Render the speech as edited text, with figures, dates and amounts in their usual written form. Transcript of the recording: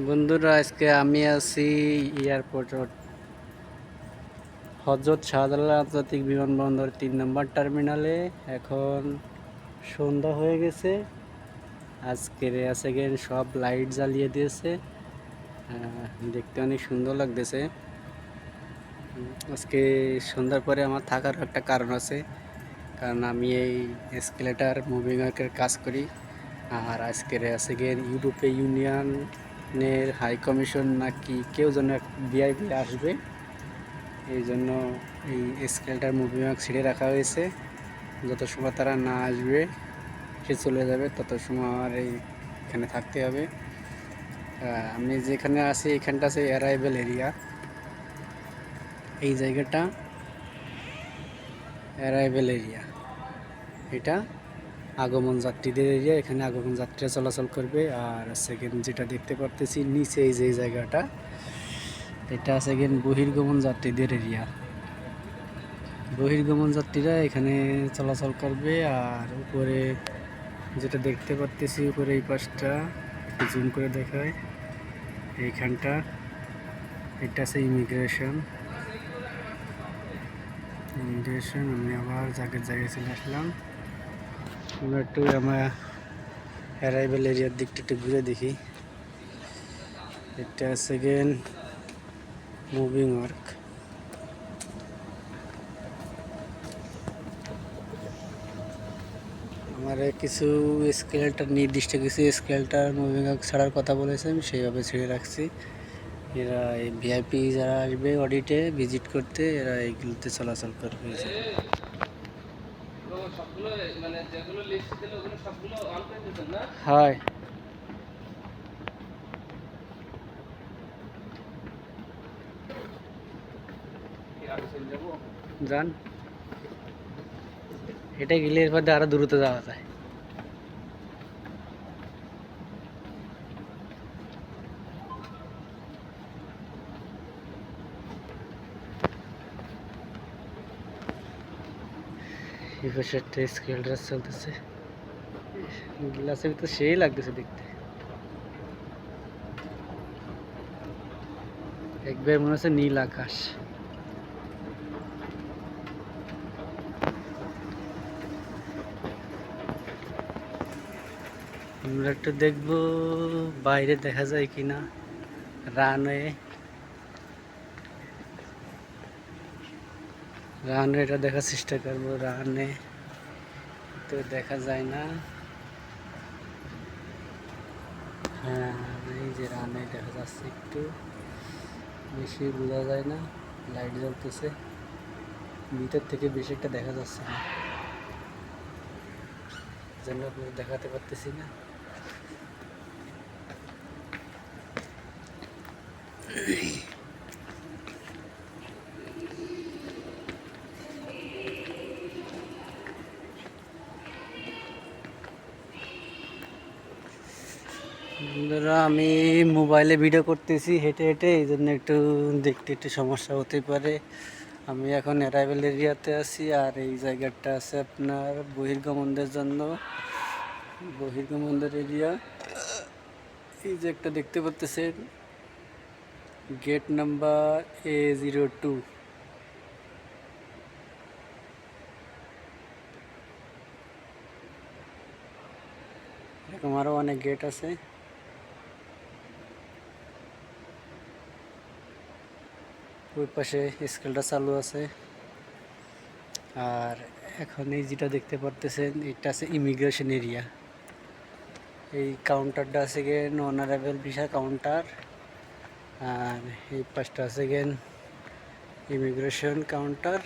বন্ধুরা, আজকে আমি আছি এয়ারপোর্ট হযরত শাহজালাল আন্তর্জাতিক বিমানবন্দর ৩ নম্বর টার্মিনালে। এখন সন্ধ্যা হয়ে গেছে। আজকের সেকেন্ড সব লাইট জ্বালিয়ে দিয়েছে। দেখতে অনেক সুন্দর লাগতেছে। আজকে সন্ধ্যার পরে আমার থাকার একটা কারণ আছে, কারণ আমি এই এসকেলেটার মুভিং ওয়ার্কের কাজ করি। আর আজকের সেকেন্ড ইউরোপীয় ইউনিয়নের হাই কমিশন নাকি কেউ যেন এক ভিআইপি আসবে, এই জন্য এই স্কেলটার মুভিং ওয়ার্ক ছিঁড়ে রাখা হয়েছে। যত সময় তারা না আসবে, সে চলে যাবে, তত সময় আমার এখানে থাকতে হবে। আমি যেখানে আছি এখানটা আছে অ্যারাইভেল এরিয়া। এই জায়গাটা অ্যারাইভেল এরিয়া, এটা আগমন যাত্রীদের এরিয়া। এখানে আগমন যাত্রীরা চলাচল করবে। আর সেকেন্ড যেটা দেখতে পারতেছি নিচে এই যে জায়গাটা, এটা সেকেন্ড বহির্গমন যাত্রীদের এরিয়া। বহির্গমন যাত্রীরা এখানে চলাচল করবে। আর উপরে যেটা দেখতে পারতেছি, উপরে এই পাশটা একটু জুম করে দেখায়, এইখানটা এটা আছে ইমিগ্রেশন। আমি আবার জায়গায় চলে আসলাম। আমরা একটু আমার অ্যারাইভেল এরিয়ার দিকটা একটু ঘুরে দেখি। এটা সেকেন্ড মুভিং ওয়ার্ক। আমার কিছু স্কেলটার নির্দিষ্ট কিছু স্কেলটার মুভিং ওয়ার্ক ছাড়ার কথা বলেছে, আমি সেইভাবে ছেড়ে রাখছি। এরা এই ভিআইপি যারা আসবে অডিটে ভিজিট করতে, এরা এইগুলোতে চলাচল করবে। হয় যান, এটা গেলে এর মধ্যে আরো দ্রুত যাওয়া যায়। এই পাশে একটা স্কেল ড্রেস চলতেছে, গ্লাসের ভিতরে সেই লাগতেছে দেখতে। একবার মনে হচ্ছে নীল আকাশ। আমরা একটু দেখবো বাইরে দেখা যায় কিনা রানওয়েটা দেখার চেষ্টা করবো। রানওয়ে তো দেখা যায় না। হ্যাঁ, এই যে রানওয়ে দেখা যাচ্ছে, একটু বেশি বোঝা যায় না, লাইট জ্বলতেছে, ভিতর থেকে বেশি একটা দেখা যাচ্ছে না, যেন দেখাতে পারতেছি না। বন্ধুরা, আমি মোবাইলে ভিডিও করতেছি হেঁটে হেঁটে, এই জন্য একটু দেখতে একটু সমস্যা হতে পারে। আমি এখন অ্যারাইভেল এরিয়াতে আছি। আর এই জায়গাটা আছে আপনার বহির্গমনদের জন্য, বহির্গমনদের এরিয়া। এই যে একটা দেখতে পাচ্ছেন, গেট নাম্বার A02। এরকম আরও অনেক গেট আছে। ওই পাশে স্কেলটা চালু আছে। আর এখন এই যেটা দেখতে পারতেছেন, এটা আছে ইমিগ্রেশন এরিয়া। এই কাউন্টারটা আছে গিয়ে নন অ্যারাইভেল ভিসা কাউন্টার। আর এই পাশটা আছে গিয়ে ইমিগ্রেশন কাউন্টার।